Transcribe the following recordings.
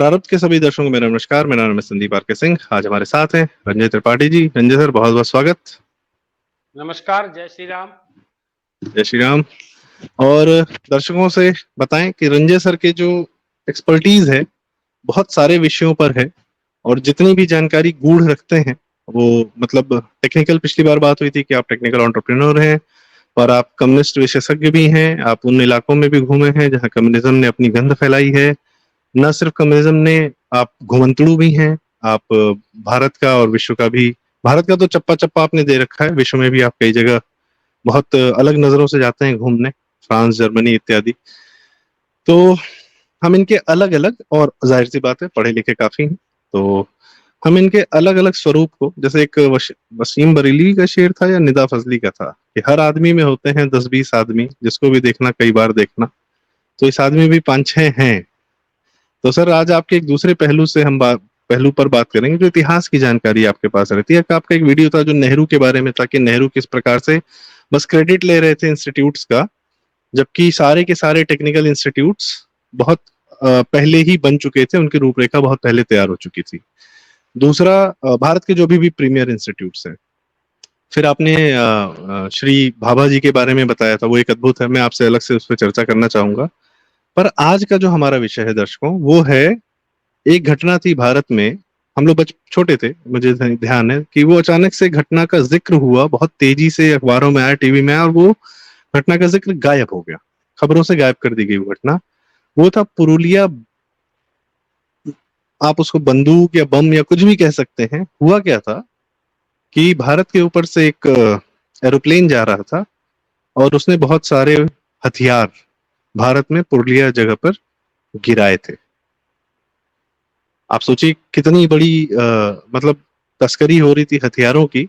प्रारब्ध के सभी दर्शकों को मेरा नमस्कार। मेरा नाम है संदीप आर के सिंह। आज हमारे साथ हैं रंजय त्रिपाठी जी। रंजय सर, बहुत बहुत स्वागत। नमस्कार, जय श्री राम। जय श्री राम। और दर्शकों से बताएं कि रंजय सर के जो एक्सपर्टीज है बहुत सारे विषयों पर है, और जितनी भी जानकारी गूढ़ रखते हैं वो मतलब टेक्निकल, पिछली बार बात हुई थी कि आप टेक्निकल एंटरप्रेन्योर हैं और आप कम्युनिस्ट विशेषज्ञ भी हैं। आप उन इलाकों में भी घूमे हैं जहां कम्युनिज्म ने अपनी गंध फैलाई है। न सिर्फ कम्युनिज्म ने, आप घुमंतड़ू भी हैं। आप भारत का और विश्व का भी, भारत का तो चप्पा चप्पा आपने दे रखा है, विश्व में भी आप कई जगह बहुत अलग नजरों से जाते हैं घूमने, फ्रांस, जर्मनी इत्यादि। तो हम इनके अलग अलग, और जाहिर सी बात है पढ़े लिखे काफी हैं, तो हम इनके अलग अलग स्वरूप को, जैसे एक वसीम बरेली का शेर था या निदा फजली का था कि हर आदमी में होते हैं 10-20 आदमी, जिसको भी देखना कई बार देखना। तो इस आदमी भी 5-6 हैं। तो सर, आज आपके एक दूसरे पहलू से हम पहलू पर बात करेंगे, जो इतिहास की जानकारी आपके पास रहती है। आपका एक वीडियो था जो नेहरू के बारे में था कि नेहरू किस प्रकार से बस क्रेडिट ले रहे थे इंस्टीट्यूट्स का, जबकि सारे के सारे टेक्निकल इंस्टीट्यूट्स बहुत पहले ही बन चुके थे, उनकी रूपरेखा बहुत पहले तैयार हो चुकी थी। दूसरा, भारत के जो भी प्रीमियर इंस्टीट्यूट्स हैं। फिर आपने श्री भाभा जी के बारे में बताया था, वो एक अद्भुत है, मैं आपसे अलग से उस पर चर्चा करना चाहूंगा। पर आज का जो हमारा विषय है दर्शकों, वो है एक घटना थी भारत में। हम लोग छोटे थे, मुझे ध्यान है कि वो अचानक से घटना का जिक्र हुआ, बहुत तेजी से अखबारों में आया, टीवी में आया, और वो घटना का जिक्र गायब हो गया, खबरों से गायब कर दी गई वो घटना। वो था पुरुलिया। आप उसको बंदूक या बम या कुछ भी कह सकते हैं। हुआ क्या था कि भारत के ऊपर से एक एरोप्लेन जा रहा था और उसने बहुत सारे हथियार भारत में पुरुलिया जगह पर गिराए थे। आप सोचिए कितनी बड़ी मतलब तस्करी हो रही थी हथियारों की,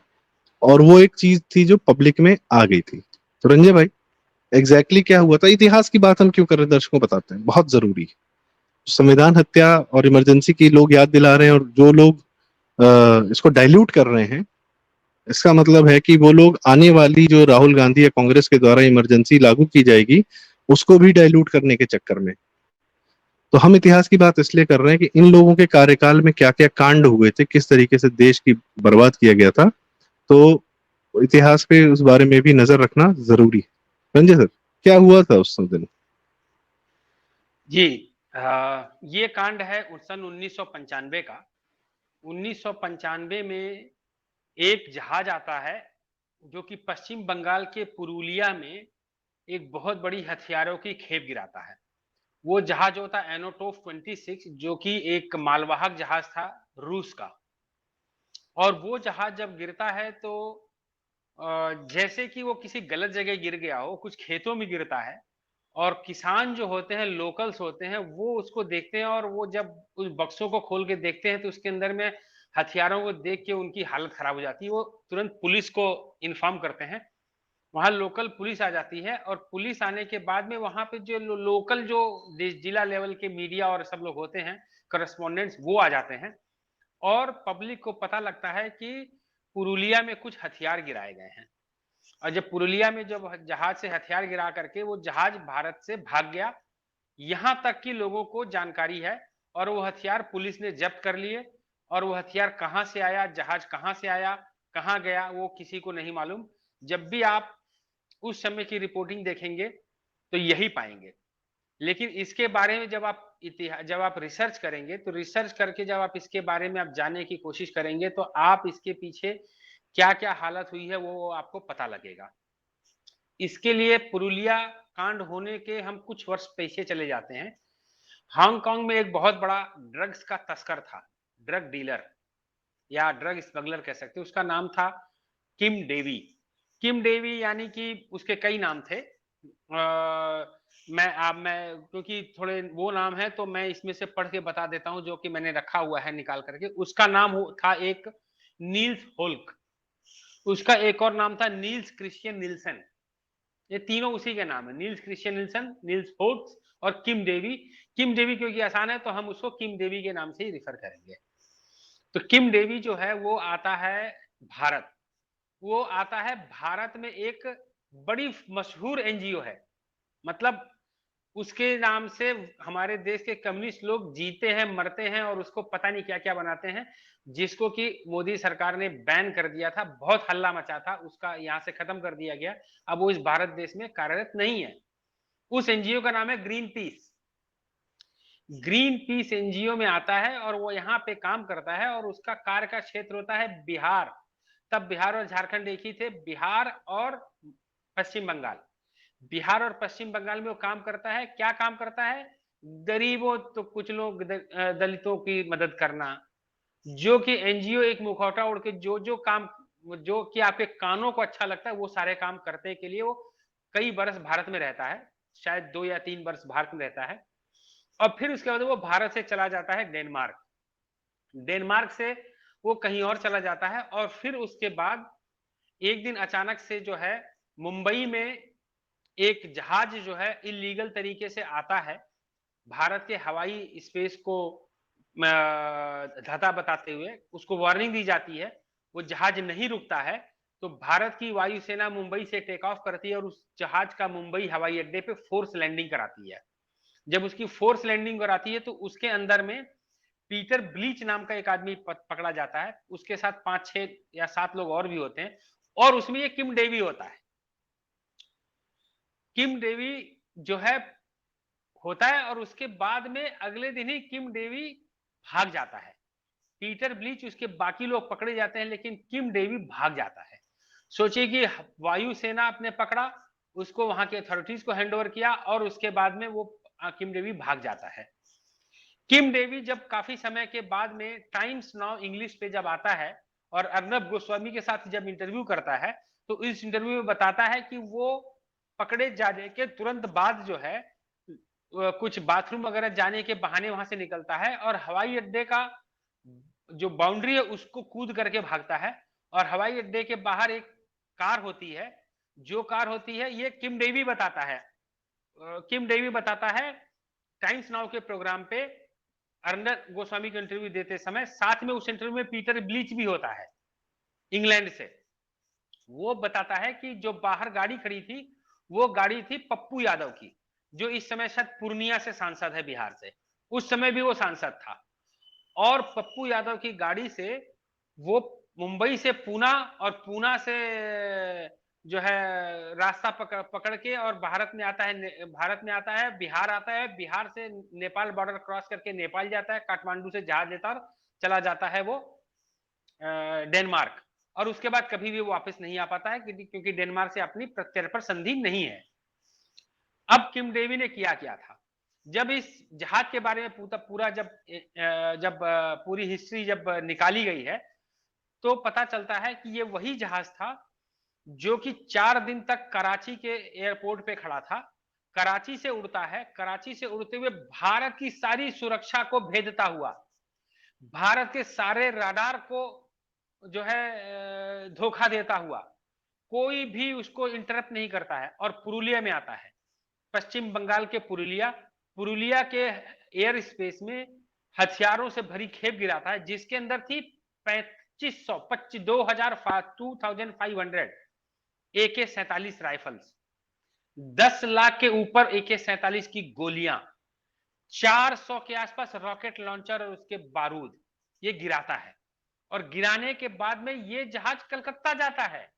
और वो एक चीज थी जो पब्लिक में आ गई थी। तो रंजय भाई, एग्जैक्टली क्या हुआ था? इतिहास की बात हम क्यों कर रहे हैं, दर्शकों को बताते हैं, बहुत जरूरी। संविधान हत्या और इमरजेंसी की लोग याद दिला रहे हैं, और जो लोग इसको डाइल्यूट कर रहे हैं, इसका मतलब है कि वो लोग आने वाली जो राहुल गांधी या कांग्रेस के द्वारा इमरजेंसी लागू की जाएगी, उसको भी डाइल्यूट करने के चक्कर में। तो हम इतिहास की बात इसलिए कर रहे हैं कि इन लोगों के कार्यकाल में क्या क्या कांड हुए थे, किस तरीके से देश की बर्बाद किया गया था। तो इतिहास पे उस बारे में भी नजर रखना जरूरी है। संजय सर, क्या हुआ था उस दिन? जी, ये कांड है सन 1995 का। 1995 में एक जहाज आता है जो कि पश्चिम बंगाल के पुरुलिया में एक बहुत बड़ी हथियारों की खेप गिराता है। वो जहाज होता है एनोटोफ 26, जो कि एक मालवाहक जहाज था रूस का। और वो जहाज जब गिरता है तो जैसे कि वो किसी गलत जगह गिर गया हो, कुछ खेतों में गिरता है, और किसान जो होते हैं, लोकल्स होते हैं, वो उसको देखते हैं, और वो जब उस बक्सों को खोल के देखते हैं तो उसके अंदर में हथियारों को देख के उनकी हालत खराब हो जाती है। वो तुरंत पुलिस को इन्फॉर्म करते हैं। वहां लोकल पुलिस आ जाती है, और पुलिस आने के बाद में वहां पे जो लोकल जो जिला लेवल के मीडिया और सब लोग होते हैं, करस्पॉन्डेंट्स, वो आ जाते हैं। और पब्लिक को पता लगता है कि पुरुलिया में कुछ हथियार गिराए गए हैं। और जब पुरुलिया में जब जहाज से हथियार गिरा करके वो जहाज भारत से भाग गया, यहां तक कि लोगों को जानकारी है, और वो हथियार पुलिस ने जब्त कर लिए। और वो हथियार कहां से आया, जहाज कहां से आया, कहां गया, वो किसी को नहीं मालूम। जब भी आप उस समय की रिपोर्टिंग देखेंगे तो यही पाएंगे। लेकिन इसके बारे में जब आप रिसर्च करेंगे, तो रिसर्च करके जब आप इसके बारे में आप जानने की कोशिश करेंगे, तो आप इसके पीछे क्या क्या हालत हुई है वो आपको पता लगेगा। इसके लिए पुरुलिया कांड होने के हम कुछ वर्ष पीछे चले जाते हैं। हांगकांग में एक बहुत बड़ा ड्रग्स का तस्कर था, ड्रग डीलर या ड्रग स्मगलर कह सकते हैं। उसका नाम था किम डेवी। किम डेवी यानी कि उसके कई नाम थे। मैं क्योंकि थोड़े वो नाम है, तो मैं इसमें से पढ़ के बता देता हूं जो कि मैंने रखा हुआ है निकाल करके। उसका नाम था एक नील्स होल्क। उसका एक और नाम था नील्स क्रिश्चियन निल्सन। ये तीनों उसी के नाम है, Niels Christian Nelson, Niels Volks और किम डेवी। किम डेवी क्योंकि आसान है तो हम उसको किम डेवी के नाम से ही रिफर करेंगे। तो किम डेवी जो है वो आता है भारत। वो आता है भारत में एक बड़ी मशहूर एनजीओ है। मतलब उसके नाम से हमारे देश के कम्युनिस्ट लोग जीते हैं, मरते हैं और उसको पता नहीं क्या क्या बनाते हैं, जिसको कि मोदी सरकार ने बैन कर दिया था। बहुत हल्ला मचा था, उसका यहाँ से खत्म कर दिया गया। अब वो इस भारत देश में कार्यरत नहीं है। उस एनजीओ का नाम है green peas. Green peas NGO में आता है और वो यहाँ पे काम करता है और उसका कार्य का क्षेत्र होता है बिहार। तब बिहार और झारखंड एक ही थे, बिहार और पश्चिम बंगाल। बिहार और पश्चिम बंगाल में वो काम करता है। क्या काम करता है? गरीबों, तो कुछ लोग दलितों की मदद करना। जो कि एनजीओ एक मुखौटा उड़ के जो काम, जो कि आपके कानों को अच्छा लगता है, वो सारे काम करने के लिए वो कई वर्ष भारत में रहता है, शायद 2 या 3 वर्ष भारत में रहता है। और फिर उसके बाद वो भारत से चला जाता है डेनमार्क। डेनमार्क से वो कहीं और चला जाता है और फिर उसके बाद एक दिन अचानक से जो है मुंबई में एक जहाज जो है इलीगल तरीके से आता है। भारत के हवाई स्पेस को धता बताते हुए उसको वार्निंग दी जाती है, वो जहाज नहीं रुकता है। तो भारत की वायुसेना मुंबई से टेक ऑफ करती है और उस जहाज का मुंबई हवाई अड्डे पे फोर्स लैंडिंग कराती है। जब उसकी फोर्स लैंडिंग कराती है तो उसके अंदर में पीटर ब्लीच नाम का एक आदमी पकड़ा जाता है, उसके साथ 5-6 या 7 लोग और भी होते हैं और उसमें ये किम डेवी होता है। किम डेवी जो है होता है और उसके बाद में अगले दिन ही किम डेवी भाग जाता है। पीटर ब्लीच, उसके बाकी लोग पकड़े जाते हैं लेकिन किम डेवी भाग जाता है। सोचिए कि वायुसेना आपने पकड़ा, उसको वहां के अथॉरिटीज को हैंड ओवर किया और उसके बाद में वो किम डेवी भाग जाता है। किम डेवी जब काफी समय के बाद में टाइम्स नाउ इंग्लिश पे जब आता है और अर्नब गोस्वामी के साथ जब इंटरव्यू करता है तो इस इंटरव्यू में बताता है कि वो पकड़े जाने के तुरंत बाद जो है कुछ बाथरूम वगैरह जाने के बहाने वहां से निकलता है और हवाई अड्डे का जो बाउंड्री है उसको कूद करके भागता है। और हवाई अड्डे के बाहर एक कार होती है, जो कार होती है ये किम डेवी बताता है। किम डेवी बताता है टाइम्स नाउ के प्रोग्राम पे अर्नब गोस्वामी को इंटरव्यू देते समय। साथ में उस इंटरव्यू में पीटर ब्लीच भी होता है इंग्लैंड से। वो बताता है कि जो बाहर गाड़ी खड़ी थी वो गाड़ी थी पप्पू यादव की, जो इस समय शायद पूर्णिया से सांसद है बिहार से, उस समय भी वो सांसद था। और पप्पू यादव की गाड़ी से वो मुंबई से पूना और पूना से जो है रास्ता पकड़ के और भारत में आता है, भारत में आता है, बिहार आता है, बिहार से नेपाल बॉर्डर क्रॉस करके नेपाल जाता है, काठमांडू से जहाज लेता और चला जाता है वो डेनमार्क। और उसके बाद कभी भी वो वापस नहीं आ पाता है क्योंकि डेनमार्क से अपनी प्रत्यर्पण संधि नहीं है। अब किम डेवी ने किया क्या था? जब इस जहाज के बारे में पूरा जब पूरी हिस्ट्री जब निकाली गई है तो पता चलता है कि ये वही जहाज था जो कि 4 दिन तक कराची के एयरपोर्ट पे खड़ा था। कराची से उड़ता है, कराची से उड़ते हुए भारत की सारी सुरक्षा को भेदता हुआ, भारत के सारे रडार को जो है धोखा देता हुआ, कोई भी उसको इंटरप्ट नहीं करता है और पुरुलिया में आता है। पश्चिम बंगाल के पुरुलिया के एयर स्पेस में हथियारों से भरी खेप गिराता है जिसके अंदर थी 2500 AK-47 राइफल्स, 10 लाख के ऊपर AK-47 की गोलियां, 400 के आसपास रॉकेट लॉन्चर और उसके बारूद ये गिराता है। और गिराने के बाद में ये जहाज कलकत्ता जाता है,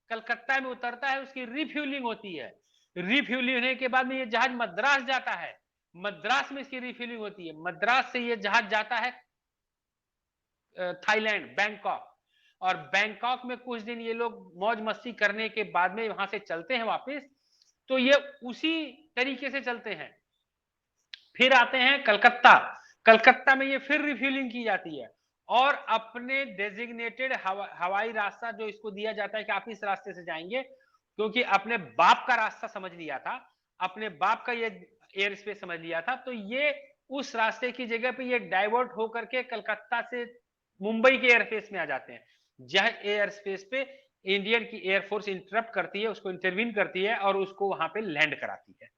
कलकत्ता में उतरता है, उसकी रिफ्यूलिंग होती है, रिफ्यूलिंग होने के बाद में ये जहाज मद्रास जाता है, मद्रास में इसकी रिफ्यूलिंग होती है, मद्रास से ये जहाज जाता है थाईलैंड बैंकॉक। और बैंकॉक में कुछ दिन ये लोग मौज मस्ती करने के बाद में वहां से चलते हैं वापस। तो ये उसी तरीके से चलते हैं, फिर आते हैं कलकत्ता, कलकत्ता में ये फिर रिफ्यूलिंग की जाती है और अपने डेजिग्नेटेड हवाई रास्ता जो इसको दिया जाता है कि आप इस रास्ते से जाएंगे, क्योंकि अपने बाप का रास्ता समझ लिया था, अपने बाप का ये एयर स्पेस समझ लिया था, तो ये उस रास्ते की जगह पे ये डाइवर्ट होकर के कलकत्ता से मुंबई के एयरस्पेस में आ जाते हैं, जहां एयर स्पेस पे इंडियन की एयरफोर्स इंटरप्ट करती है, उसको इंटरवीन करती है और उसको वहां पे लैंड कराती है।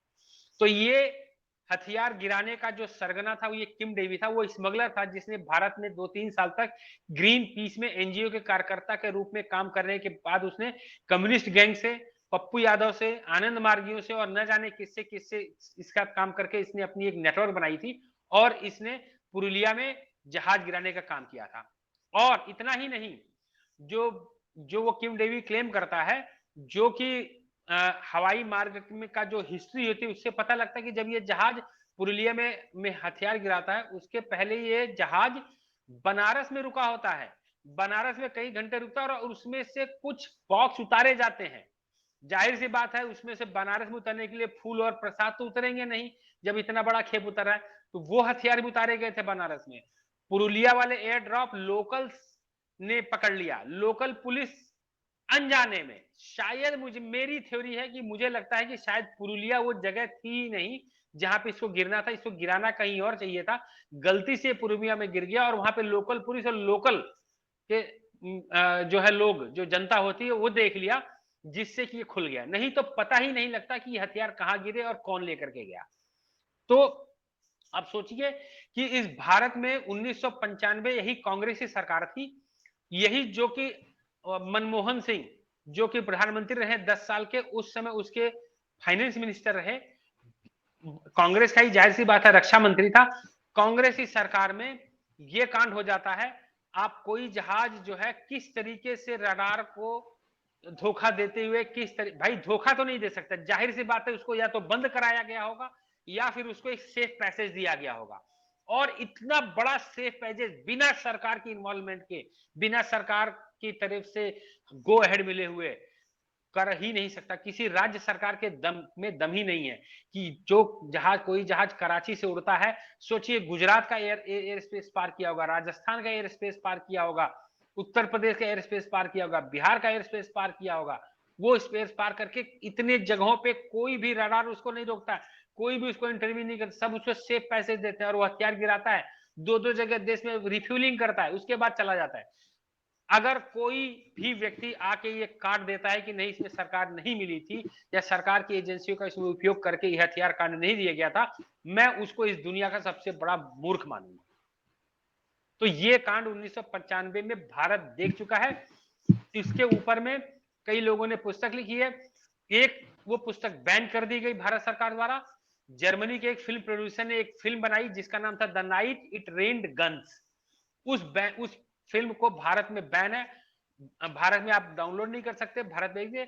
तो ये हथियार गिराने का जो सरगना था वो ये किम डेवी था, वो स्मगलर था जिसने भारत में 2-3 साल तक ग्रीन पीस में एनजीओ के कार्यकर्ता के रूप में काम करने के बाद उसने कम्युनिस्ट गैंग से पप्पू यादव से, आनंद मार्गियों से और न जाने किससे किससे इसका काम करके इसने अपनी एक नेटवर्क बनाई थी और इसने पुरुलिया में जहाज गिराने का काम किया था। और इतना ही नहीं, जो जो वो किम डेवी क्लेम करता है, जो कि हवाई मार्ग में का जो हिस्ट्री होती है उससे पता लगता है कि जब ये जहाज पुरुलिया में हथियार गिराता है, उसके पहले ये जहाज बनारस में रुका होता है। बनारस में कई घंटे रुकता है और उसमें से कुछ बॉक्स उतारे जाते हैं। जाहिर सी बात है, उसमें से बनारस में उतरने के लिए फूल और प्रसाद तो उतरेंगे नहीं, जब इतना बड़ा खेप उतर रहा है। तो वो हथियार भी उतारे गए थे बनारस में। पुरुलिया वाले एयर ड्रॉप लोकल्स ने पकड़ लिया, लोकल पुलिस अनजाने में। शायद मेरी थ्योरी है कि मुझे लगता है कि शायद पुरुलिया वो जगह थी नहीं जहां पे इसको गिरना था, इसको गिराना कहीं और चाहिए था। गलती से पुरुलिया में गिर गया और वहां पे लोकल पुलिस और लोकल के जो है लोग, जो जनता होती है वो देख लिया, जिससे कि ये खुल गया। नहीं तो पता ही नहीं लगता कि ये हथियार कहां गिरे और कौन लेकर के गया। तो अब सोचिए कि इस भारत में 1995 यही कांग्रेस की सरकार थी, यही जो कि मनमोहन सिंह जो कि प्रधानमंत्री रहे 10 साल के, उस समय उसके फाइनेंस मिनिस्टर रहे, कांग्रेस का ही जाहिर सी बात है रक्षा मंत्री था। कांग्रेस की सरकार में यह कांड हो जाता है। आप कोई जहाज जो है किस तरीके से रडार को धोखा देते हुए भाई धोखा तो नहीं दे सकता, जाहिर सी बात है उसको या तो बंद कराया गया होगा या फिर उसको एक सेफ पैसेज दिया गया होगा। और इतना बड़ा सेफ पैसेज बिना सरकार की इन्वॉल्वमेंट के, बिना सरकार की तरफ से गो अहेड मिले हुए कर ही नहीं सकता। किसी राज्य सरकार के दम में दम ही नहीं है कि जो जहाज, कोई जहाज कराची से उड़ता है, सोचिए गुजरात का एयर स्पेस पार किया होगा, राजस्थान का एयर स्पेस पार किया होगा, उत्तर प्रदेश का एयर स्पेस पार किया होगा, बिहार का एयर स्पेस पार किया होगा। वो स्पेस पार करके इतने जगहों पे कोई भी रडार उसको नहीं रोकता, कोई भी उसको इंटरव्यू नहीं करता, सब उसको सेफ पैसेज देते हैं और वो हथियार गिराता है, दो दो जगह देश में रिफ्यूलिंग करता है, उसके बाद चला जाता है। अगर कोई भी व्यक्ति आके ये काट देता है कि नहीं इसमें सरकार नहीं मिली थी या सरकार की एजेंसियों का इसमें उपयोग करके यह हथियार कांड नहीं दिया गया था, मैं उसको इस दुनिया का सबसे बड़ा मूर्ख मानूंगा। तो ये कांड 1995 में भारत देख चुका है। इसके ऊपर में कई लोगों ने पुस्तक लिखी है। एक वो पुस्तक बैन कर दी गई भारत सरकार द्वारा। जर्मनी के एक फिल्म प्रोड्यूसर ने एक फिल्म बनाई जिसका नाम था the night it rained guns. उस फिल्म को भारत में बैन है, भारत में आप डाउनलोड नहीं कर सकते। भारत में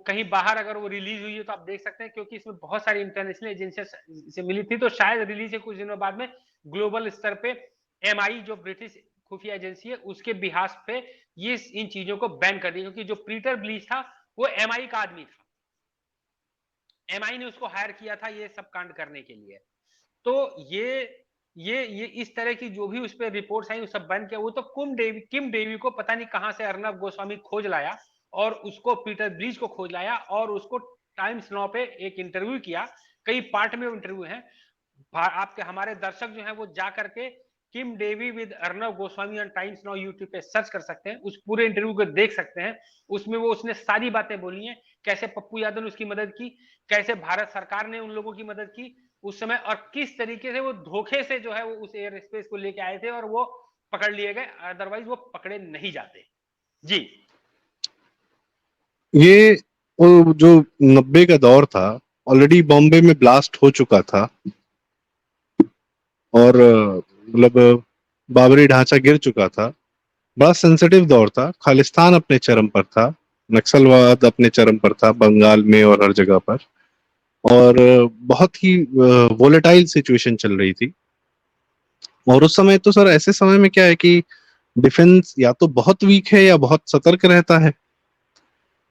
कहीं बाहर अगर वो रिलीज हुई है तो आप देख सकते हैं, क्योंकि इसमें बहुत सारी इंटरनेशनल एजेंसियां से मिली थी, तो शायद रिलीज है कुछ दिनों बाद में ग्लोबल स्तर पे MI जो ब्रिटिश खुफिया एजेंसी है उसके बिहाफ पे ये इन चीजों को बैन कर दिया, क्योंकि जो पीटर ब्लीच था वो MI का आदमी था, MI ने उसको हायर किया था ये सब कांड करने के लिए। तो ये इस तरह की जो भी उस पर रिपोर्ट्स आई वो सब बैन किया। वो तो किम डेवी को पता नहीं कहां से अर्नब गोस्वामी खोज लाया और उसको पीटर ब्लीच को खोज लाया और उसको टाइम्स नाउ पे एक इंटरव्यू किया। कई पार्ट में इंटरव्यू है, आपके हमारे दर्शक जो है वो जा करके Kim Davy with Arnab Goswami on Times Now YouTube पे सर्च कर सकते हैं, उस पूरे इंटरव्यू को देख सकते हैं। उसमें वो उसने सारी बातें बोली हैं, कैसे पप्पू यादव ने उसकी मदद की, कैसे भारत सरकार ने उन लोगों की मदद की उस समय, और किस तरीके से वो धोखे से जो है वो उस एयर स्पेस को लेके आए थे और वो पकड़ लिए गए, अदरवाइज वो पकड़े नहीं जाते। जी, ये वो जो 90 का दौर था, ऑलरेडी बॉम्बे में ब्लास्ट हो चुका था और मतलब बाबरी ढांचा गिर चुका था। बड़ा सेंसिटिव दौर था, खालिस्तान अपने चरम पर था, नक्सलवाद अपने चरम पर था बंगाल में और हर जगह पर, और बहुत ही वोलेटाइल सिचुएशन चल रही थी। और उस समय तो सर ऐसे समय में क्या है कि डिफेंस या तो बहुत वीक है या बहुत सतर्क रहता है।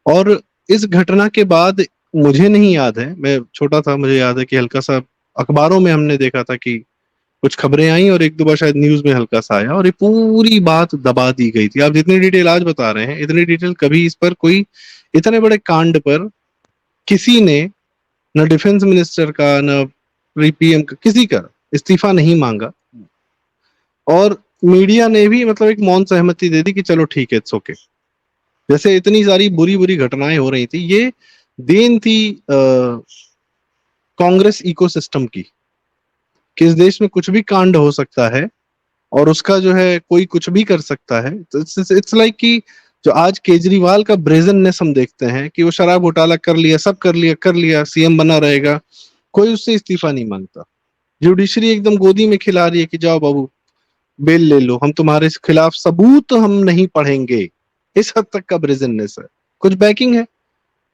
और इस घटना के बाद मुझे नहीं याद है, मैं छोटा था, मुझे याद है कि हल्का सा अखबारों में हमने देखा था कि कुछ खबरें आई और एक दो बार शायद न्यूज में हल्का सा आया और ये पूरी बात दबा दी गई थी। आप जितनी डिटेल आज बता रहे हैं इतनी डिटेल कभी इस पर कोई इतने बड़े कांड पर किसी ने, न डिफेंस मिनिस्टर का न PM का, किसी का इस्तीफा नहीं मांगा। और मीडिया ने भी मतलब एक मौन सहमति दे दी कि चलो ठीक है, इट्स ओके। जैसे इतनी सारी बुरी बुरी घटनाएं हो रही थी, ये देन थी कांग्रेस इकोसिस्टम की, कि इस देश में कुछ भी कांड हो सकता है और उसका जो है कोई कुछ भी कर सकता है। इट्स लाइक कि जो आज केजरीवाल का ब्रेजननेस हम देखते हैं कि वो शराब घोटाला कर लिया, सब कर लिया, सीएम बना रहेगा, कोई उससे इस्तीफा नहीं मांगता। जुडिशरी एकदम गोदी में खिला रही है कि जाओ बाबू बेल ले लो, हम तुम्हारे खिलाफ सबूत हम नहीं पढ़ेंगे। इस हद तक का ब्रेजननेस है, कुछ बैकिंग है।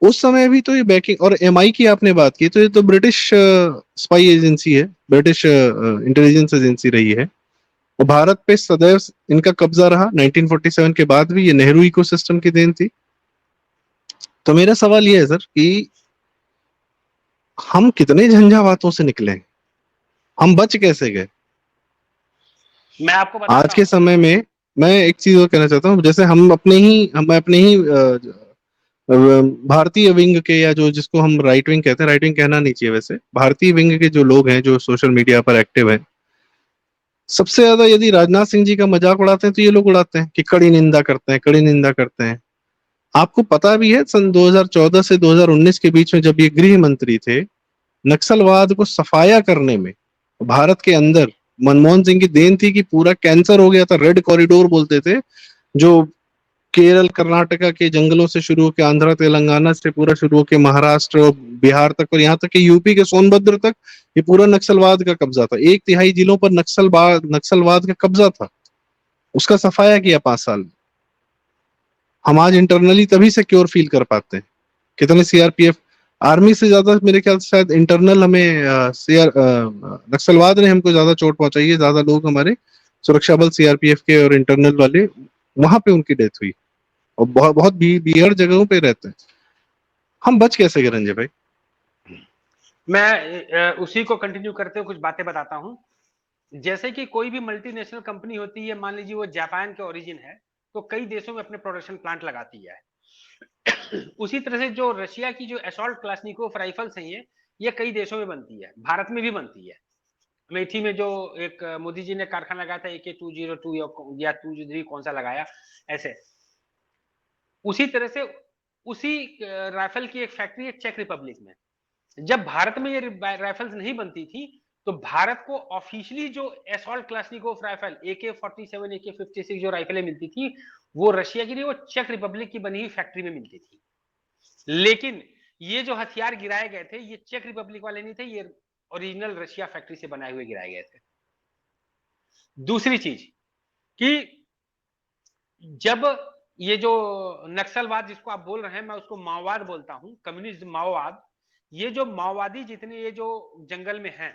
उस समय भी तो ये बैकिंग, और एमआई की आपने बात की तो ये तो ब्रिटिश स्पाई एजेंसी है, ब्रिटिश इंटेलिजेंस एजेंसी रही है, और भारत पे सदैव इनका कब्जा रहा। 1947 के बाद भी ये नेहरू इकोसिस्टम की देन थी। तो मेरा सवाल ये है सर कि हम कितने झंझावातों से निकले, हम बच कैसे गए? मैं आपको आज बताता के हूँ। समय में मैं एक चीज और कहना चाहता हूँ, जैसे हम अपने ही भारतीय विंग के, या जो जिसको हम राइट विंग कहते हैं, राइट विंग कहना नहीं चाहिए वैसे, भारतीय विंग के जो लोग हैं जो सोशल मीडिया पर एक्टिव हैं, सबसे ज्यादा यदि राजनाथ सिंह जी का मजाक उड़ाते हैं तो ये लोग उड़ाते हैं कि कड़ी निंदा करते हैं, कड़ी निंदा करते हैं। आपको पता भी है सन 2014 से 2019 के बीच में जब ये गृह मंत्री थे, नक्सलवाद को सफाया करने में भारत के अंदर मनमोहन सिंह की देन थी कि पूरा कैंसर हो गया था। रेड कॉरिडोर बोलते थे, जो केरल कर्नाटका के जंगलों से शुरू होकर आंध्र तेलंगाना से पूरा शुरू होकर महाराष्ट्र और बिहार तक, और यहाँ तक कि यूपी के सोनभद्र तक ये पूरा नक्सलवाद का कब्जा था। 1/3 जिलों पर नक्सलवाद का कब्जा था, उसका सफाया किया 5 साल में। हम आज इंटरनली तभी सिक्योर फील कर पाते हैं। कितने सीआरपीएफ, आर्मी से ज्यादा मेरे ख्याल से शायद इंटरनल हमें नक्सलवाद ने हमको ज्यादा चोट पहुंचाई है। ज्यादा लोग हमारे सुरक्षा बल सीआरपीएफ के और इंटरनल वाले, वहां पे उनकी डेथ हुई, और बहुत बहुत भीड़ जगहों पे रहते हैं। हम बच कैसे गए रंजय भाई? मैं उसी को कंटिन्यू करते हुए कुछ बातें बताता हूँ। जैसे कि कोई भी मल्टीनेशनल कंपनी होती है, मान लीजिए वो जापान के ओरिजिन है, तो कई देशों में अपने प्रोडक्शन प्लांट लगाती है। उसी तरह से जो रशिया की जो असॉल्ट क्लाशनिकोव राइफल्स हैं, ये कई देशों में बनती है, भारत में भी बनती है। अमेठी में जो एक मोदी जी ने कारखाना लगाया था AK-202 या 203, कौन सा लगाया ऐसे, उसी तरह से उसी राइफल की एक फैक्ट्री है चेक रिपब्लिक में। जब भारत में ये राइफल्स नहीं बनती थी, तो भारत को ऑफिशियली जो assault Kalashnikov rifle AK-47, AK-56 जो राइफलें मिलती थी, वो रशिया की नहीं, वो चेक रिपब्लिक की बनी हुई फैक्ट्री में मिलती थी। लेकिन ये जो हथियार गिराए गए थे, ये चेक रिपब्लिक वाले नहीं थे, ये ओरिजिनल रशिया फैक्ट्री से बनाए हुए गिराए गए थे। दूसरी चीज कि जब ये जो नक्सलवाद जिसको आप बोल रहे हैं, मैं उसको माओवाद बोलता हूं, कम्युनिस्ट माओवाद। ये जो माओवादी जितने ये जो जंगल में हैं,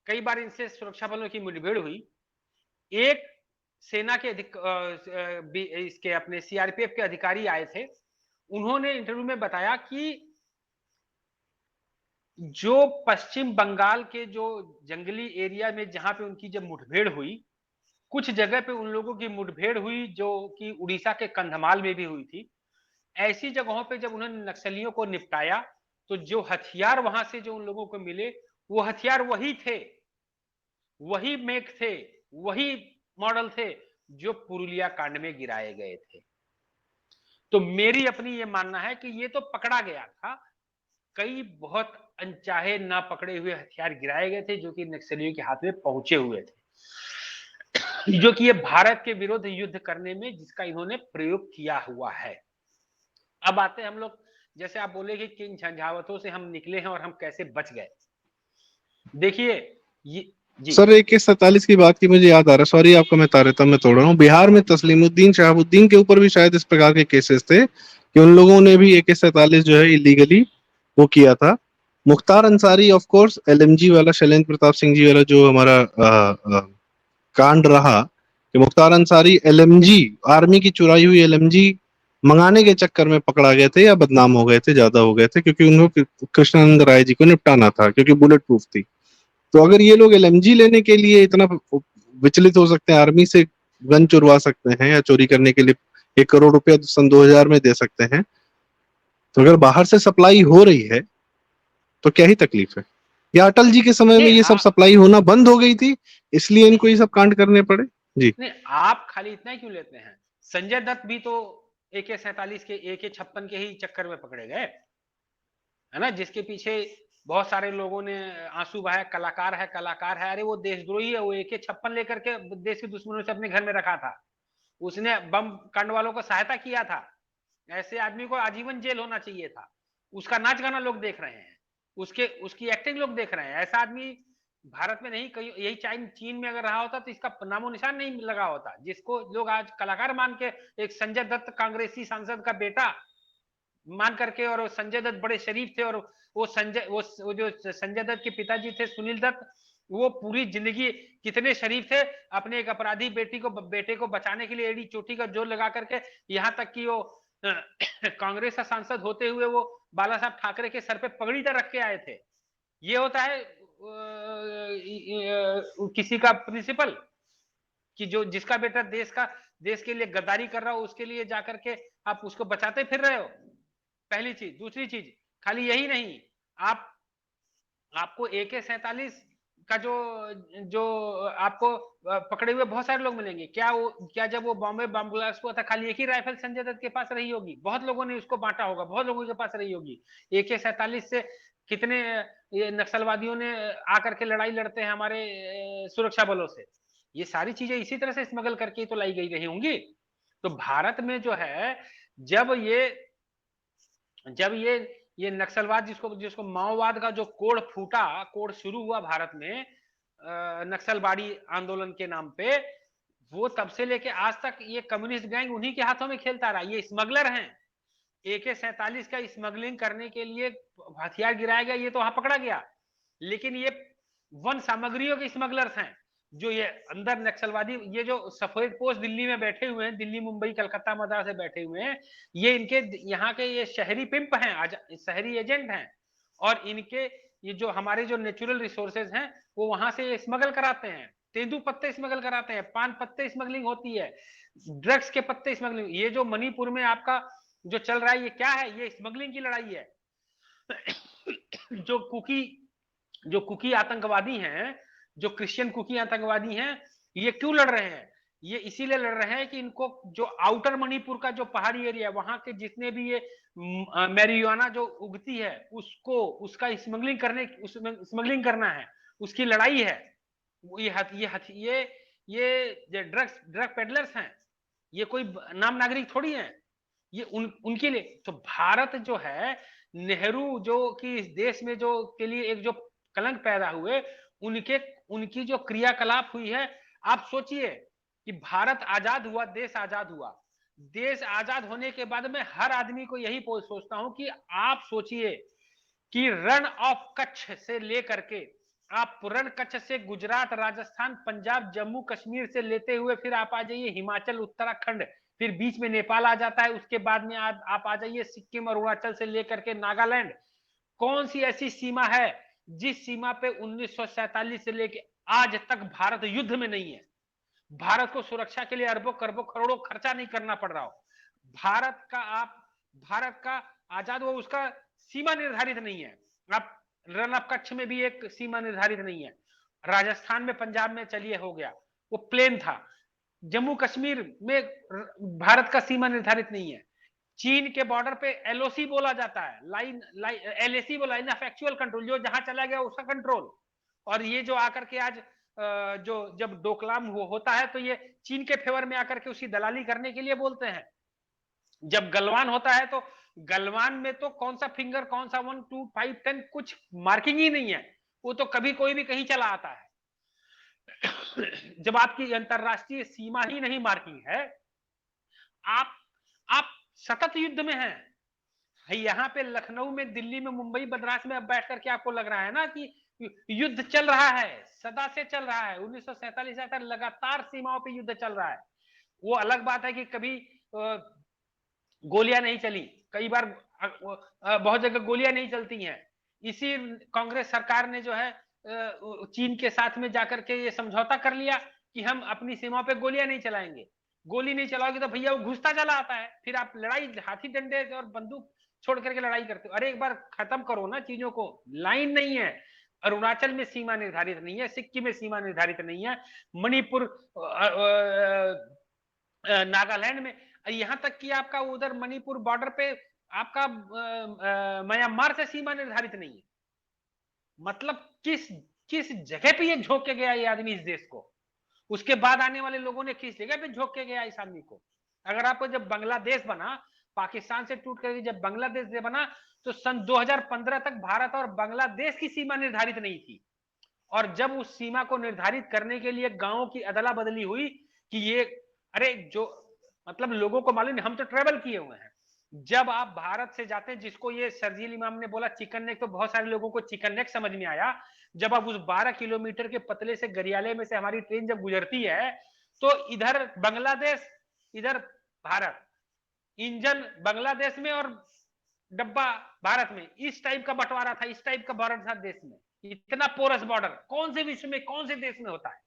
कई बार इनसे सुरक्षा बलों की मुठभेड़ हुई। एक सेना के इसके अपने सीआरपीएफ के अधिकारी आए थे, उन्होंने इंटरव्यू में बताया कि जो पश्चिम बंगाल के जो जंगली एरिया में जहां पे उनकी जब मुठभेड़ हुई, कुछ जगह पे उन लोगों की मुठभेड़ हुई जो कि उड़ीसा के कंधमाल में भी हुई थी। ऐसी जगहों पे जब उन्होंने नक्सलियों को निपटाया, तो जो हथियार वहां से जो उन लोगों को मिले, वो हथियार वही थे, वही मेक थे, वही मॉडल थे जो पुरुलिया कांड में गिराए गए थे। तो मेरी अपनी ये मानना है कि ये तो पकड़ा गया था, कई बहुत अनचाहे ना पकड़े हुए हथियार गिराए गए थे जो कि नक्सलियों के हाथ में पहुंचे हुए थे, जो कि ये भारत के विरुद्ध युद्ध करने में जिसका इन्होंने प्रयोग किया हुआ है। अब आते हैं हम लोग, जैसे आप बोले कि किन झंझावतों से हम निकले हैं और हम कैसे बच गए। देखिए ये जी सर AK-47 की बात की मुझे याद आ रहा है, सॉरी आपका मैं तारतम्य में तोड़ रहा हूँ। बिहार में तस्लीमुद्दीन शहाबुद्दीन के ऊपर भी शायद इस प्रकार के केसेस थे कि उन लोगों ने भी AK-47 जो है इलीगली वो किया था। Mukhtar Ansari of course LMG वाला, शैलेंद्र प्रताप सिंह जी वाला जो हमारा कांड रहा, कि मुख्तार अंसारी LMG, आर्मी की चुराई हुई LMG मंगाने के चक्कर में पकड़ा गए थे या बदनाम हो गए थे, ज्यादा हो गए थे, क्योंकि उनको कृष्णानंद राय जी को निपटाना था क्योंकि बुलेट प्रूफ थी। तो अगर ये लोग LMG लेने के लिए इतना विचलित हो सकते हैं, आर्मी से गन चुरवा सकते हैं, या चोरी करने के लिए 1 करोड़ रुपया सन 2000 में दे सकते हैं, तो अगर बाहर से सप्लाई हो रही है तो क्या ही तकलीफ है? या अटल जी के समय में नहीं ये सब सप्लाई होना बंद हो गई थी, इसलिए इनको ये सब कांड करने पड़े? जी। नहीं, आप खाली इतना ही क्यों लेते हैं? संजय दत्त भी तो AK-47 के AK-56 के ही चक्कर में पकड़े गए, है ना, जिसके पीछे बहुत सारे लोगों ने आंसू बहाए, कलाकार है कलाकार है, अरे वो देशद्रोही है, वो AK-56 लेकर के देश के दुश्मनों से अपने घर में रखा था, उसने बम कांड वालों को सहायता किया था, ऐसे आदमी को आजीवन जेल होना चाहिए था। उसका नाच गाना लोग देख रहे हैं, उसकी एक्टिंग लोग देख रहे हैं। ऐसा आदमी भारत में नहीं, कहीं यही चीन में अगर रहा होता तो इसका नामो निशान नहीं लगा होता। जिसको लोग आज कलाकार मान के, एक संजय दत्त कांग्रेसी सांसद का बेटा मान करके, और संजय दत्त बड़े शरीफ थे, और वो जो संजय दत्त के पिताजी थे सुनील दत्त, वो पूरी जिंदगी कितने शरीफ थे, अपने एक अपराधी बेटे को बचाने के लिए एड़ी चोटी का जोर लगा करके, यहाँ तक कि वो कांग्रेस का सांसद होते हुए वो बाला साहब ठाकरे के सर पे पगड़ी तक रख के आए थे। ये होता है किसी का प्रिंसिपल, कि जो जिसका बेटा देश के लिए गद्दारी कर रहा हो, उसके लिए जाकर के आप उसको बचाते फिर रहे हो। पहली चीज। दूसरी चीज, खाली यही नहीं, आपको AK-47 का जो आपको पकड़े हुए बहुत सारे लोग मिलेंगे। क्या जब वो बॉम्बे बम ब्लास्ट हुआ था, खाली एक ही राइफल संजय दत्त के पास रही होगी? बहुत लोगों ने उसको बांटा होगा, बहुत लोगों के पास रही होगी। AK-47 से कितने ये नक्सलवादियों ने आकर के लड़ाई लड़ते हैं हमारे सुरक्षा बलों से। ये सारी चीजें इसी तरह से स्मगल करके तो लाई गई रही होंगी। तो भारत में जो है, जब ये नक्सलवाद, जिसको माओवाद का जो कोड शुरू हुआ भारत में नक्सलवाड़ी आंदोलन के नाम पे, वो तब से लेके आज तक ये कम्युनिस्ट गैंग उन्हीं के हाथों में खेलता रहा। ये स्मगलर हैं। AK-47 का स्मगलिंग करने के लिए हथियार गिराया गया, ये तो वहां पकड़ा गया, लेकिन ये वन सामग्रियों के स्मगलर्स हैं। जो ये अंदर नक्सलवादी, ये जो सफेद पोस्ट दिल्ली में बैठे हुए हैं, दिल्ली मुंबई कलकत्ता मद्रास से बैठे हुए हैं, ये इनके यहाँ के ये शहरी पिंप हैं, शहरी एजेंट हैं। और इनके ये जो हमारे जो नेचुरल रिसोर्सेज हैं, वो वहां से स्मगल कराते हैं। तेंदू पत्ते स्मगल कराते हैं, पान पत्ते स्मगलिंग होती है, ड्रग्स के पत्ते स्मगलिंग। ये जो मणिपुर में आपका जो चल रहा है, ये क्या है? ये स्मगलिंग की लड़ाई है। जो कुकी आतंकवादी हैं, जो क्रिश्चियन कुकी आतंकवादी हैं, ये क्यों लड़ रहे हैं? ये इसीलिए लड़ रहे हैं कि इनको जो आउटर मणिपुर का जो पहाड़ी एरिया है, वहां के जितने भी ये मैरिजुआना जो उगती है, उसका स्मगलिंग करना है, उसकी लड़ाई है। ये ड्रग पेडलर्स हैं, ये कोई नाम नागरिक थोड़ी हैं। ये उनके लिए तो भारत जो है, नेहरू जो कि इस देश में जो के लिए एक जो कलंक पैदा हुए, उनकी जो क्रियाकलाप हुई है। आप सोचिए कि भारत आजाद हुआ, देश आजाद हुआ। देश आजाद होने के बाद में हर आदमी को यही सोचता हूं कि आप सोचिए कि रण ऑफ कच्छ से लेकर के, आप रण कच्छ से गुजरात, राजस्थान, पंजाब, जम्मू कश्मीर से लेते हुए फिर आप आ जाइए हिमाचल, उत्तराखंड, फिर बीच में नेपाल आ जाता है। उसके बाद में आप आ जाइए सिक्किम, अरुणाचल से लेकर के नागालैंड। कौन सी ऐसी सीमा है जिस सीमा पे 1947 से लेकर आज तक भारत युद्ध में नहीं है? भारत को सुरक्षा के लिए अरबों खरबों करोड़ों खर्चा नहीं करना पड़ रहा हो। भारत का आजाद हुआ, उसका सीमा निर्धारित नहीं है। आप रण ऑफ कच्छ में भी एक सीमा निर्धारित नहीं है। राजस्थान में, पंजाब में चलिए हो गया, वो प्लेन था। जम्मू कश्मीर में भारत का सीमा निर्धारित नहीं है। चीन के बॉर्डर पे LOC बोला जाता है, LAC बोला, लाइन ऑफ एक्चुअल कंट्रोल, जो जहां चला गया उसका कंट्रोल। और ये जो आकर के आज जो जब डोकलाम होता है, तो ये चीन के फेवर में आकर के उसकी दलाली करने के लिए बोलते हैं। जब गलवान होता है, तो गलवान में तो कौन सा फिंगर, कौन सा 1 2 5 10 कुछ मार्किंग ही नहीं है। वो तो कभी कोई भी कहीं चला आता है। जब आपकी अंतरराष्ट्रीय सीमा ही नहीं मार्किंग है, आप सतत युद्ध में हैं। यहाँ पे लखनऊ में, दिल्ली में, मुंबई, मद्रास में अब बैठ करके आपको लग रहा है ना कि युद्ध चल रहा है, सदा से चल रहा है। 1947 से लगातार सीमाओं पे युद्ध चल रहा है। वो अलग बात है कि कभी गोलियां नहीं चली, कई बार बहुत जगह गोलियां नहीं चलती हैं। इसी कांग्रेस सरकार ने जो है चीन के साथ में जाकर के ये समझौता कर लिया कि हम अपनी सीमा पे गोलियां नहीं चलाएंगे। गोली नहीं चलाओगे तो भैया वो घुसता चला आता है, फिर आप लड़ाई हाथी डंडे और बंदूक छोड़ करके लड़ाई करते हो। अरे एक बार खत्म करो ना चीजों को। लाइन नहीं है, अरुणाचल में सीमा निर्धारित नहीं है, सिक्किम में सीमा निर्धारित नहीं है, मणिपुर, नागालैंड में, यहां तक कि आपका उधर मणिपुर बॉर्डर पे आपका म्यांमार से सीमा निर्धारित नहीं है। मतलब किस किस जगह पे ये झोंक के गया ये आदमी इस देश को? उसके बाद आने वाले लोगों ने किस जगह पे झोंक के गया इस आदमी को। अगर आपको जब बांग्लादेश बना, पाकिस्तान से टूट कर जब बांग्लादेश से बना, तो सन 2015 तक भारत और बांग्लादेश की सीमा निर्धारित नहीं थी। और जब उस सीमा को निर्धारित करने के लिए गांवों की अदला बदली हुई कि ये, अरे जो मतलब लोगों को मालूम, हम तो ट्रेवल किए हुए हैं। जब आप भारत से जाते हैं, जिसको ये शर्जील इमाम ने बोला चिकन नेक, तो बहुत सारे लोगों को चिकन नेक समझ में आया। जब आप उस 12 किलोमीटर के पतले से गरियाले में से हमारी ट्रेन जब गुजरती है, तो इधर बांग्लादेश, इधर भारत, इंजन बांग्लादेश में और डब्बा भारत में, इस टाइप का बंटवारा था, इस टाइप का बॉर्डर था देश में। इतना पोरस बॉर्डर कौन से विश्व में, कौन से देश में होता है?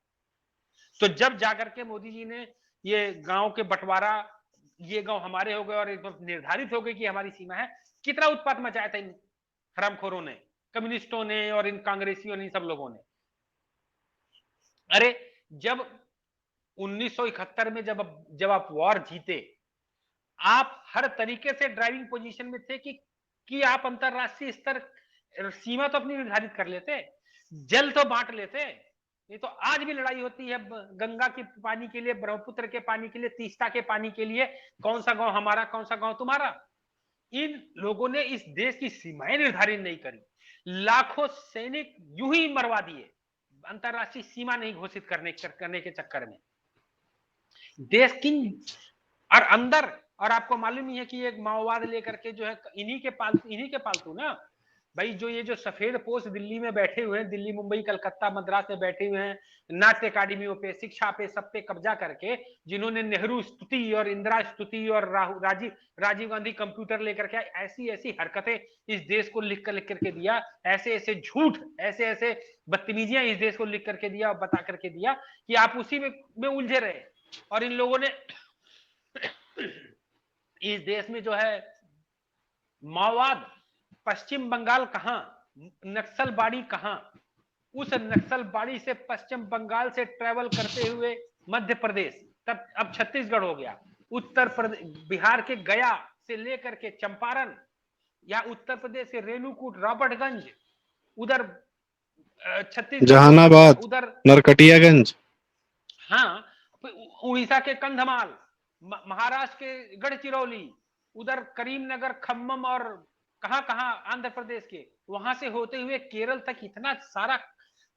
तो जब जाकर के मोदी जी ने ये गांव के बंटवारा, ये गांव हमारे हो गए और निर्धारित हो गए कि हमारी सीमा है, कितना उत्पात मचाया था इन हरामखोरों ने, कम्युनिस्टों ने और इन कांग्रेसियों ने, इन सब लोगों ने। अरे जब 1971 में जब आप वॉर जीते, आप हर तरीके से ड्राइविंग पोजीशन में थे कि आप अंतरराष्ट्रीय स्तर सीमा तो अपनी निर्धारित कर लेते, जल तो बांट लेते। नहीं तो आज भी लड़ाई होती है गंगा के पानी के लिए, ब्रह्मपुत्र के पानी के लिए, तीस्ता के पानी के लिए, कौन सा गांव हमारा, कौन सा गांव तुम्हारा। इन लोगों ने इस देश की सीमाएं निर्धारित नहीं करी, लाखों सैनिक यूं ही मरवा दिए अंतरराष्ट्रीय सीमा नहीं घोषित करने के चक्कर में। देश किन और अंदर, और आपको मालूम ही है कि एक माओवाद लेकर के जो है इन्हीं के पालतू ना भाई, जो ये जो सफेद पोस्ट दिल्ली में बैठे हुए हैं, दिल्ली, मुंबई, कलकत्ता, मद्रास में बैठे हुए हैं, नाट्य अकादमियों पे, शिक्षा पे, सब पे कब्जा करके, जिन्होंने नेहरू स्तुति और इंदिरा स्तुति और राजीव गांधी कंप्यूटर लेकर के ऐसी ऐसी हरकतें इस देश को लिख करके दिया, ऐसे ऐसे झूठ, ऐसे ऐसे बदतमीजियां इस देश को लिख करके दिया और बता करके दिया कि आप उसी में उलझे रहे। और इन लोगों ने इस देश में जो है माओवाद, पश्चिम बंगाल कहां, नक्सलबाड़ी कहां, उस नक्सलबाड़ी से पश्चिम बंगाल से ट्रेवल करते हुए मध्य प्रदेश, तब अब छत्तीसगढ़ हो गया, उत्तर प्रदेश, बिहार के गया से लेकर के चंपारण, या उत्तर प्रदेश के रेणुकूट, रॉबर्टगंज, उधर छत्तीसगढ़, जहानाबाद, उधर नरकटियागंज, हाँ, उड़ीसा के कंधमाल, महाराष्ट्र के गढ़चिरौली, उधर करीमनगर, खम्मम और कहां कहां आंध्र प्रदेश के, वहां से होते हुए केरल तक, इतना सारा,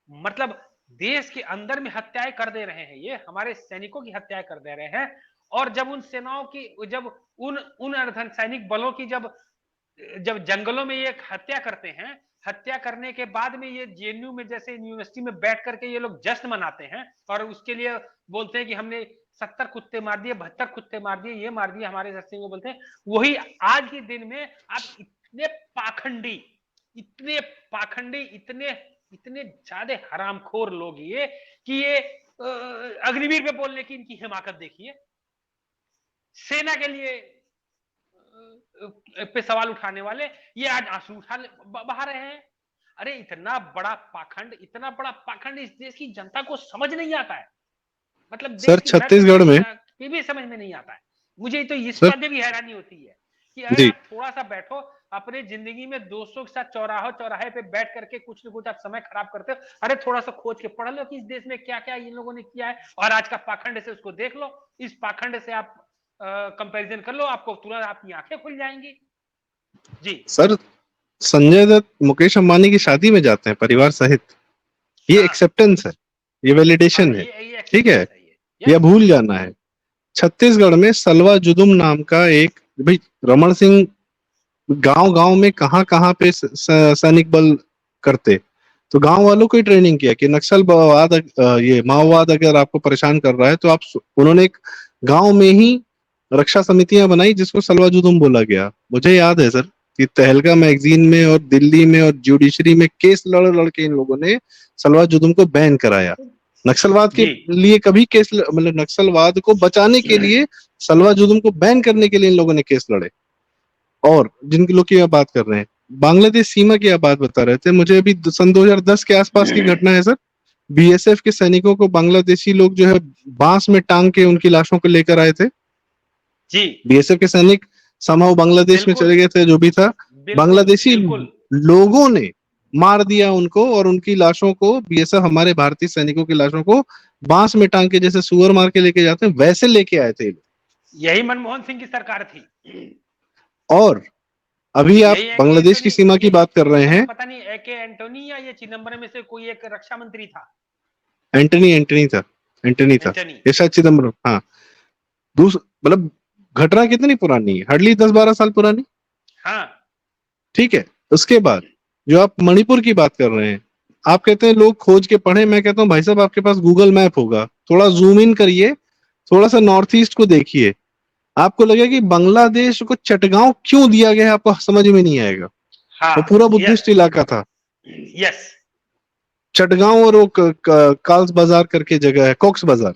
मतलब देश के अंदर में हत्याएं कर दे रहे हैं, ये हमारे सैनिकों की हत्याएं कर दे रहे हैं। और जब उन सेनाओं की, जब उन अर्धसैनिक बलों की जब जंगलों में ये हत्या करते हैं, हत्या करने के बाद में ये जेएनयू में, जैसे यूनिवर्सिटी में बैठ करके ये लोग जश्न मनाते हैं और उसके लिए बोलते हैं कि हमने 70 कुत्ते मार दिए, 72 कुत्ते मार दिए, ये मार दिए, हमारे सस्ते को बोलते हैं। वही आज के दिन में आप इतने पाखंडी, इतने ज्यादा हरामखोर लोग ये कि ये अग्निवीर पे बोलने की इनकी हिमाकत देखिए, सेना के लिए पे सवाल उठाने वाले, ये आज आंसू बहा रहे हैं। अरे इतना बड़ा पाखंड इस देश की जनता को समझ नहीं आता है। मतलब सर छत्तीसगढ़ में भी समझ में नहीं आता है। मुझे तो इस बात में भी हैरानी होती है कि अगर आप थोड़ा सा बैठो, अपने जिंदगी में दोस्तों के साथ चौराहे पे बैठ करके कुछ न कुछ आप समय खराब करते हो, अरे थोड़ा सा खोज के पढ़ लो कि इस देश में क्या क्या इन लोगों ने किया है, और आज का पाखंड से उसको देख लो, इस पाखंड से आप कंपैरिजन कर लो, आपको तुरंत आपकी आंखें खुल जाएंगी। जी सर, संजय दत्त मुकेश अंबानी की शादी में जाते हैं परिवार सहित, ये एक्सेप्टेंस है, ये वैलिडेशन है, ठीक है, यह भूल जाना है। छत्तीसगढ़ में सलवा जुदुम नाम का एक, भाई रमन सिंह गांव में कहां पे सैनिक बल करते, तो गांव वालों को ही ट्रेनिंग किया कि नक्सलवाद, ये माओवाद अगर आपको परेशान कर रहा है तो आप, उन्होंने एक गांव में ही रक्षा समितियां बनाई जिसको सलवा जुदुम बोला गया। मुझे याद है सर कि तहलका मैगजीन में और दिल्ली में और जुडिशरी में केस लड़ के इन लोगों ने सलवा जुदुम को बैन कराया। नक्सलवाद के लिए कभी केस, मतलब नक्सलवाद को बचाने के लिए, सलवा जुदुम को बैन करने के लिए इन लोगों ने केस लड़े। और जिन लोग की आप बात कर रहे हैं, बांग्लादेश सीमा की आप बात बता रहे थे, मुझे अभी सन 2010 के आसपास की घटना है सर, बीएसएफ के सैनिकों को बांग्लादेशी लोग जो है बांस में टांग के उनकी लाशों को लेकर आए थे जी। बीएसएफ के सैनिक समाओ बांग्लादेश में चले गए थे, जो भी था, बांग्लादेशी लोगों ने मार दिया उनको, और उनकी लाशों को बीएसएफ हमारे भारतीय सैनिकों की लाशों को बांस में टांग के जैसे सुअर मार के लेके जाते हैं वैसे लेके आए थे ये लोग। यही मनमोहन सिंह की सरकार थी। और अभी आप यही एके बांग्लादेश की एंटोनी, सीमा की बात कर रहे ये हैं। पता नहीं एके एंटोनी या ये चिदम्बरम में से कोई एक रक्षा मंत्री था। एंटनी एंटनी था, एंटनी था, एंटनी। ये शायद चिदम्बरम, हाँ। मतलब घटना कितनी पुरानी है, हार्डली 10-12 साल पुरानी। हाँ। ठीक है। उसके बाद जो आप मणिपुर की बात कर रहे हैं, आप कहते हैं लोग खोज के पढ़े, मैं कहता हूँ भाई साहब आपके पास गूगल मैप होगा, थोड़ा जूम इन करिए, थोड़ा सा नॉर्थ ईस्ट को देखिए, आपको लगेगा कि बांग्लादेश को चटगांव क्यों दिया गया है, आपको समझ में नहीं आएगा। वो हाँ। पूरा यस। बुद्धिस्ट इलाका था। यस। चटगांव, और वो काल्स बाजार करके जगह है, कॉक्स बाजार।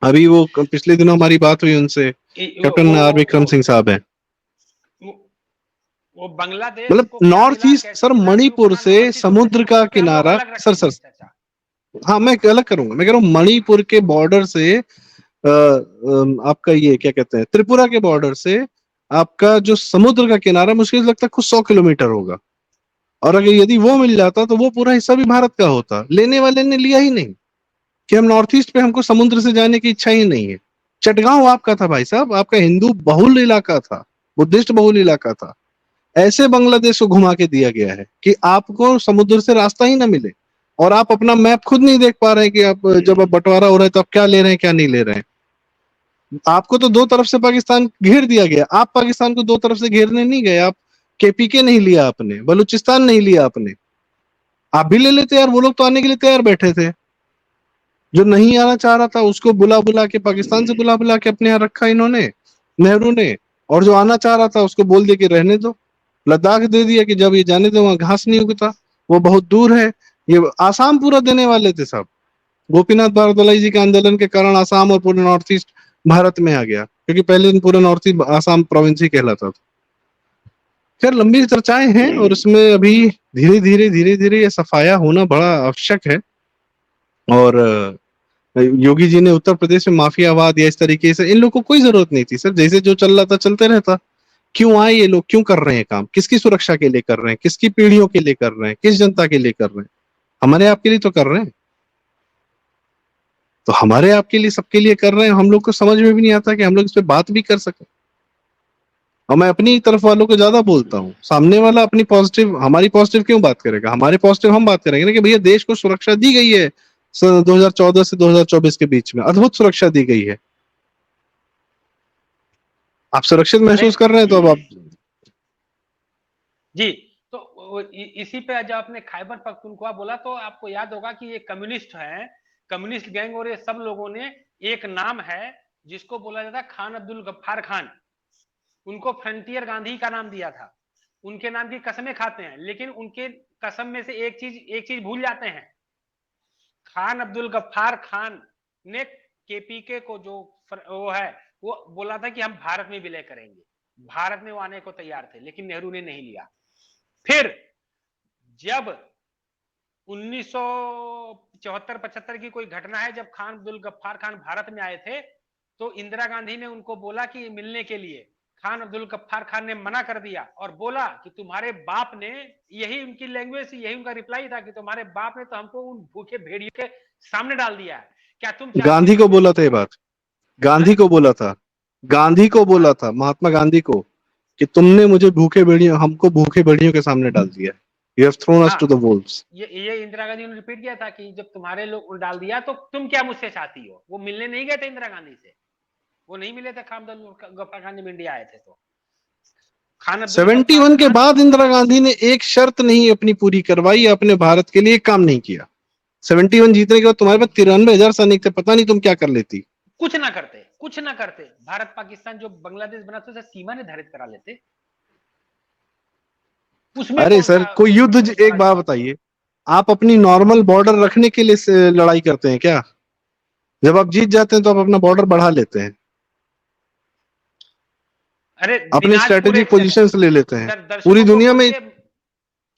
अभी वो पिछले दिनों हमारी बात हुई उनसे, कैप्टन आर विक्रम सिंह साहब है। वो, वो बांग्लादेश मतलब को क्या नॉर्थ मिला, ईस्ट कैसे सर, मिला, क्यों मणिपुर बना से नॉर्थ ईस्ट, समुद्र का उस पर हम लोग किनारा, अलग सर, रखेंगे चर्चा। हाँ मैं अलग करूंगा, मैं कह रहा हूँ मणिपुर के बॉर्डर से आपका ये क्या कहते हैं, त्रिपुरा के बॉर्डर से आपका जो समुद्र का किनारा, मुश्किल से लगता है कुछ 100 किलोमीटर होगा। और अगर यदि वो मिल जाता तो वो पूरा हिस्सा भी भारत का होता, लेने वाले ने लिया ही नहीं, कि हम नॉर्थ ईस्ट पे, हमको समुद्र से जाने की इच्छा ही नहीं है। चटगांव आपका था भाई साहब, आपका हिंदू बहुल इलाका था, बुद्धिस्ट बहुल इलाका था। ऐसे बांग्लादेश को घुमा के दिया गया है कि आपको समुद्र से रास्ता ही ना मिले, और आप अपना मैप खुद नहीं देख पा रहे हैं कि आप जब आप बंटवारा हो रहा है तो आप क्या ले रहे हैं क्या नहीं ले रहे हैं। आपको तो दो तरफ से पाकिस्तान घेर दिया गया, आप पाकिस्तान को दो तरफ से घेरने नहीं गए, आप केपीके नहीं लिया आपने, बलूचिस्तान नहीं लिया आपने। आप भी ले लेते यार, वो लोग तो आने के लिए तैयार बैठे थे। जो नहीं आना चाह रहा था उसको बुला बुला के, पाकिस्तान से बुला बुला के अपने यहाँ रखा इन्होंने, नेहरू ने। और जो आना चाह रहा था उसको बोल दिया कि रहने दो। लद्दाख दे दिया कि जब ये जाने दो, वहां घास नहीं उगता, वो बहुत दूर है। ये आसाम पूरा देने वाले थे सब। गोपीनाथ भारद्वाज जी के आंदोलन के कारण आसाम और पूरे नॉर्थ ईस्ट भारत में आ गया, क्योंकि पहले दिन पूरा नॉर्थ ईस्ट आसाम प्रोविंस ही कहलाता था। खैर लंबी चर्चाएं हैं, और उसमें अभी धीरे धीरे धीरे धीरे ये सफाया होना बड़ा आवश्यक है। और योगी जी ने उत्तर प्रदेश में माफियावाद या इस तरीके से, इन लोगों को कोई जरूरत नहीं थी सर, जैसे जो चल रहा था चलते रहता। क्यों आए ये लोग, क्यों कर रहे हैं काम, किसकी सुरक्षा के लिए कर रहे हैं, किसकी पीढ़ियों के लिए कर रहे हैं, किस जनता के लिए कर रहे हैं, हमारे आपके लिए तो कर रहे हैं। तो हमारे आपके लिए, सबके लिए कर रहे हैं, हम लोग को समझ में भी नहीं आता कि हम लोग इस पे बात भी कर सकें। और मैं अपनी तरफ वालों को ज्यादा बोलता हूँ, सामने वाला अपनी पॉजिटिव, हमारी पॉजिटिव क्यों बात करेगा, हमारे पॉजिटिव हम बात करेंगे ना, कि भैया देश को सुरक्षा दी गई है 2014 से 2024 के बीच में, अद्भुत सुरक्षा दी गई है। आप सुरक्षित अरे महसूस कर रहे हैं तो अब आप। जी, तो इसी पे जब आपने खैबर पख्तूनख्वा बोला तो आपको याद होगा कि ये कम्युनिस्ट है, कम्युनिस्ट गैंग, और ये सब लोगों ने एक नाम है जिसको बोला जाता है खान अब्दुल गफ्फार खान। उनको फ्रंटियर गांधी का नाम दिया था। उनके नाम की कसमें खाते हैं, लेकिन उनके कसम में से एक चीज भूल जाते हैं। खान अब्दुल गफ्फार खान ने केपीके को जो वो है, वो बोला था कि हम भारत में विलय करेंगे, भारत में वो आने को तैयार थे, लेकिन नेहरू ने नहीं लिया। फिर जब 1974-75 की कोई घटना है, जब खान अब्दुल गफ्फार खान भारत में आए थे, तो इंदिरा गांधी ने उनको बोला कि मिलने के लिए, खान अब्दुल गफ्फार खान ने मना कर दिया और बोला कि तुम्हारे बाप ने, यही उनकी लैंग्वेज, यही उनका रिप्लाई था कि तुम्हारे बाप ने तो हमको उन भूखे भेड़ियों के सामने डाल दिया है, क्या तुम चाहते गांधी हो को कि बोला था ये बात, हाँ? गांधी को बोला था, गांधी को बोला था, महात्मा गांधी को, कि तुमने मुझे भूखे भेड़ियों, हमको भूखे भेड़ियों के सामने डाल दिया, यू हैव थ्रोन अस हाँ, टू द वोल्व्स। ये इंदिरा गांधी ने रिपीट किया था कि जब तुम्हारे लोग डाल दिया तो तुम क्या मुझसे चाहती हो। वो मिलने नहीं गए थे इंदिरा गांधी से, वो नहीं मिले थे खान अब्दुल गफ्फार खान जब इंडिया आए थे। तो खान अब्दुल गफ्फार 71 के खान, बाद इंदिरा गांधी ने एक शर्त नहीं अपनी पूरी करवाई, अपने भारत के लिए काम नहीं किया। 71 जीतने के बाद तुम्हारे पास 93,000 सैनिक थे, पता नहीं तुम क्या कर लेती। कुछ ना करते, कुछ ना करते। भारत पाकिस्तान जो बांग्लादेश बना था, उसे सीमा निर्धारित करा लेते, उसमें अरे कौन सर, सा कोई युद्ध, बड़ा एक बात चुनौती है। बताइए, आप अपनी नॉर्मल बॉर्डर रखने के लिए लड़ाई करते हैं क्या? जब आप जीत जाते हैं तो आप अपना बॉर्डर बढ़ा लेते हैं, अरे अपने दिनाजपुर स्ट्रेटेजिक एक जगह, पोजीशंस ले लेते हैं पूरी दर्शकों को दुनिया में। बोलिए,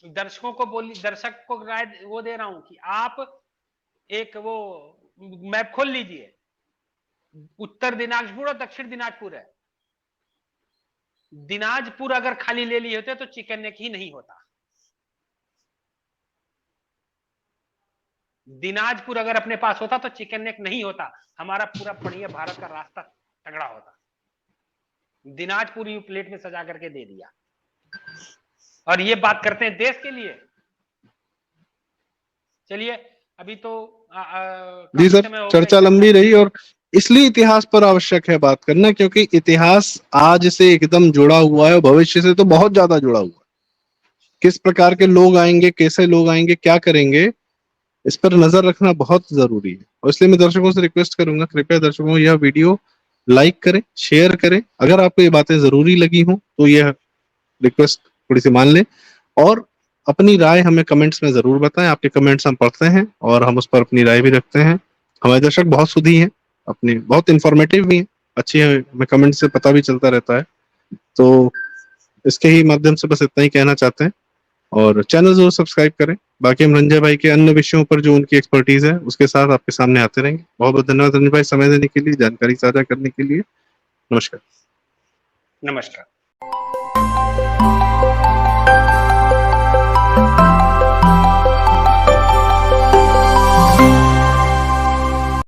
दर्शकों को बोली, दर्शक को राय वो दे रहा हूं कि आप एक वो मैप खोल लीजिए, उत्तर दिनाजपुर और दक्षिण दिनाजपुर है। दिनाजपुर अगर खाली ले लिए होते तो चिकन नेक ही नहीं होता। दिनाजपुर अगर अपने पास होता तो चिकन नेक नहीं होता, हमारा पूरा बढ़िया भारत का रास्ता तगड़ा होता। दिनाजपुर ही प्लेट में सजा करके दे दिया। और ये बात करते हैं देश के लिए। चलिए अभी तो जी सर, चर्चा लंबी रही और इसलिए इतिहास पर आवश्यक है बात करना, क्योंकि इतिहास आज से एकदम जुड़ा हुआ है और भविष्य से तो बहुत ज्यादा जुड़ा हुआ है। किस प्रकार के लोग आएंगे, कैसे लोग आएंगे, क्या करेंगे, इस पर नजर रखना बहुत जरूरी है। और इसलिए मैं दर्शकों से रिक्वेस्ट करूंगा, कृपया दर्शकों यह वीडियो लाइक करें, शेयर करें। अगर आपको ये बातें जरूरी लगी हो तो यह रिक्वेस्ट थोड़ी सी मान लें और अपनी राय हमें कमेंट्स में जरूर बताएं। आपके कमेंट्स हम पढ़ते हैं और हम उस पर अपनी राय भी रखते हैं। हमारे दर्शक बहुत सुधी हैं, अपनी बहुत इंफॉर्मेटिव भी हैं, अच्छी है, हमें कमेंट से पता भी चलता रहता है। तो इसके ही माध्यम से बस इतना ही कहना चाहते हैं और चैनल जरूर सब्सक्राइब करें। बाकी हम रंजय भाई के अन्य विषयों पर जो उनकी एक्सपर्टीज है उसके साथ आपके सामने आते रहेंगे। बहुत बहुत धन्यवाद रंजय भाई, समय देने के लिए, जानकारी साझा करने के लिए। नमस्कार। नमस्कार।